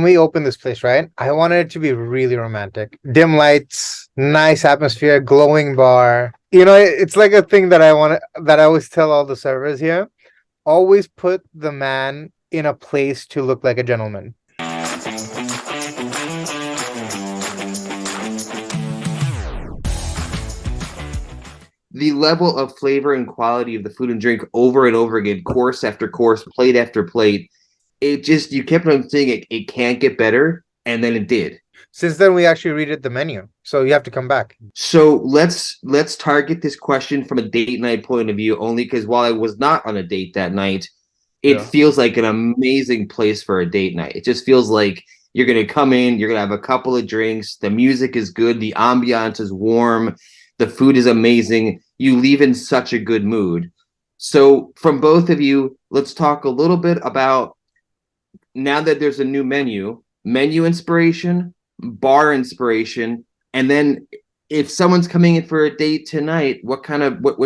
we opened this place, right? I wanted it to be really romantic. Dim lights, nice atmosphere, glowing bar. It's like a thing that I always tell all the servers here. Always put the man in a place to look like a gentleman. The level of flavor and quality of the food and drink over and over again, course after course, plate after plate. It just, you kept on saying it can't get better, and then it did. Since then, we actually redid the menu, so you have to come back. So let's target this question from a date night point of view, only because while I was not on a date that night, it feels like an amazing place for a date night. It just feels like you're gonna come in, you're gonna have a couple of drinks, the music is good, the ambiance is warm, the food is amazing. You leave in such a good mood. So from both of you, let's talk a little bit about, now that there's a new menu inspiration, bar inspiration, and then if someone's coming in for a date tonight, what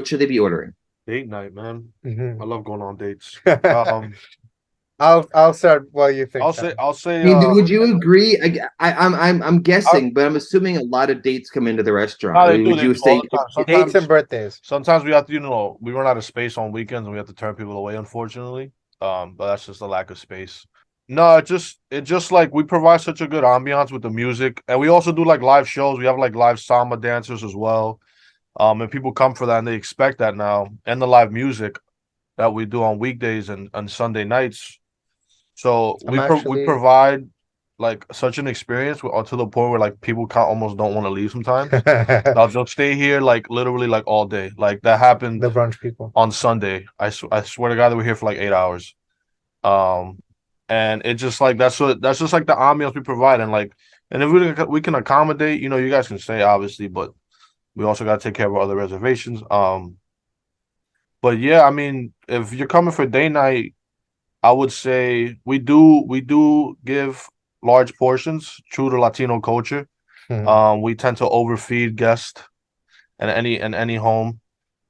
should they be ordering? Date night, man. Mhm. I love going on dates. I'll start while you think. I'll say. I mean, would you agree? I'm guessing, but I'm assuming a lot of dates come into the restaurant. No, I they mean, do. would They you do all say the time. Dates and birthdays. Sometimes we have to, we run out of space on weekends and we have to turn people away, unfortunately. But that's just a lack of space. No, it just like we provide such a good ambiance with the music, and we also do like live shows. We have like live samba dancers as well. And people come for that and they expect that now, and the live music that we do on weekdays and Sunday nights. So we provide like such an experience to the point where like people can't almost don't want to leave sometimes. They'll stay here like literally like all day. Like that happened The brunch people. on Sunday. I swear to God, they were here for like 8 hours. Um, and it just like that's just like the ambiance we provide, and if we can accommodate, you guys can stay obviously, but we also got to take care of our other reservations. But yeah, I mean, if you're coming for day night, I would say we do give large portions, true to Latino culture. We tend to overfeed guests in any home.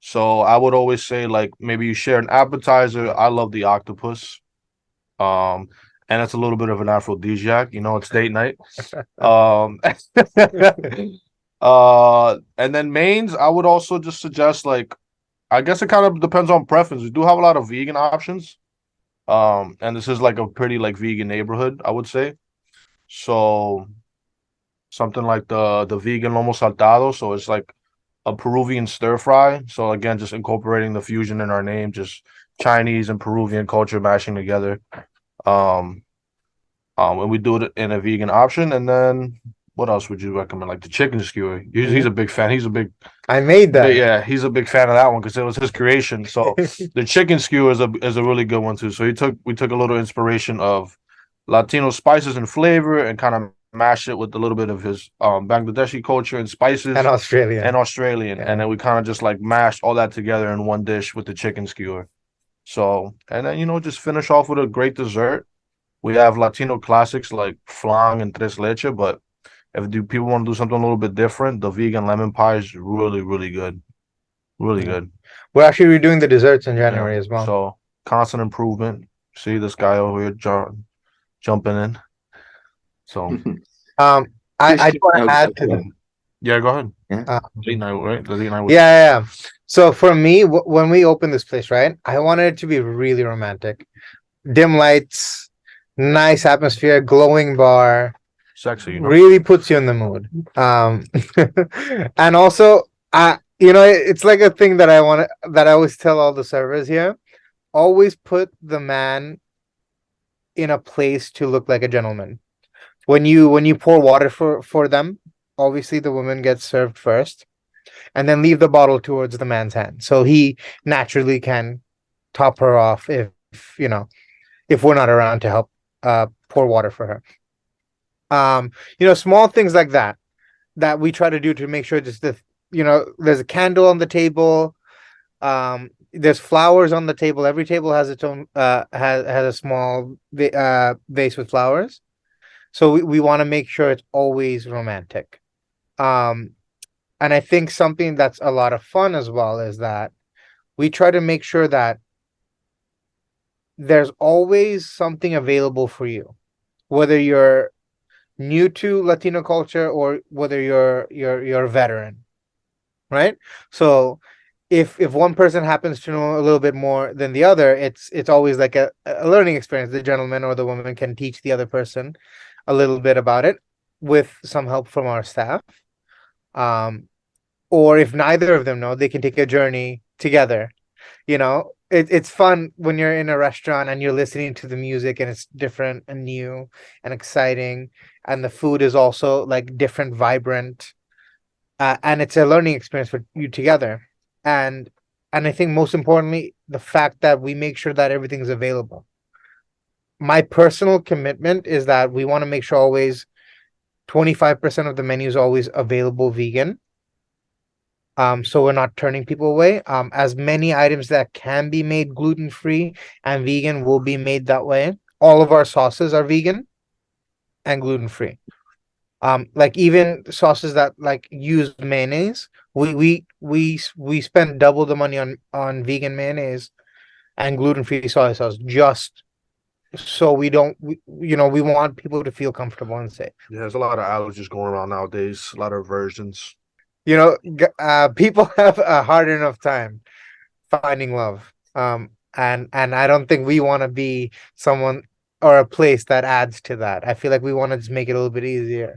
So I would always say like maybe you share an appetizer. I love the octopus. Um, and it's a little bit of an aphrodisiac, it's date night. Um, and then mains, I would also just suggest like I guess it kind of depends on preference. We do have a lot of vegan options. And this is like a pretty like vegan neighborhood, I would say. So something like the vegan lomo saltado. So it's like a Peruvian stir fry. So again, just incorporating the fusion in our name, just Chinese and Peruvian culture mashing together. Um, and we do it in a vegan option. And then what else would you recommend? Like the chicken skewer. He's a big fan. I made that. Yeah, he's a big fan of that one because it was his creation. So the chicken skewer is a really good one too. So we took a little inspiration of Latino spices and flavor and kind of mashed it with a little bit of his Bangladeshi culture and spices And Australian. Yeah. And then we kind of just like mashed all that together in one dish with the chicken skewer. So and then just finish off with a great dessert. We have Latino classics like flan and tres leche, but if people want to do something a little bit different, the vegan lemon pie is really, really good. Really good. We're actually redoing the desserts in January as well. So constant improvement. See this guy over here jumping in. So I just want to add to that. Yeah, go ahead. Yeah. Date night, right? The date night Yeah. So for me, when we opened this place, right, I wanted it to be really romantic. Dim lights, nice atmosphere, glowing bar. Sexy, really puts you in the mood. And also, it's like a thing that I always tell all the servers here. Always put the man in a place to look like a gentleman. When you pour water for them, obviously the woman gets served first, and then leave the bottle towards the man's hand, so he naturally can top her off if we're not around to help pour water for her. Small things like that we try to do to make sure just there's a candle on the table. There's flowers on the table. Every table has its own has a small vase with flowers. So we want to make sure it's always romantic. And I think something that's a lot of fun as well is that we try to make sure that there's always something available for you. whether you're new to Latino culture or whether you're a veteran, right? So if one person happens to know a little bit more than the other, it's always like a learning experience. The gentleman or the woman can teach the other person a little bit about it with some help from our staff. Or if neither of them know, they can take a journey together. It's fun when you're in a restaurant and you're listening to the music and it's different and new and exciting, and the food is also like different, vibrant, and it's a learning experience for you together. And I think most importantly, the fact that we make sure that everything's available. My personal commitment is that we want to make sure always 25% of the menu is always available vegan. So we're not turning people away. As many items that can be made gluten-free and vegan will be made that way. All of our sauces are vegan and gluten-free. Like even sauces that like use mayonnaise, we spend double the money on vegan mayonnaise and gluten-free soy sauce just so we don't we want people to feel comfortable and safe. Yeah, there's a lot of allergies going around nowadays. A lot of versions. People have a hard enough time finding love. And I don't think we want to be someone or a place that adds to that. I feel like we want to just make it a little bit easier.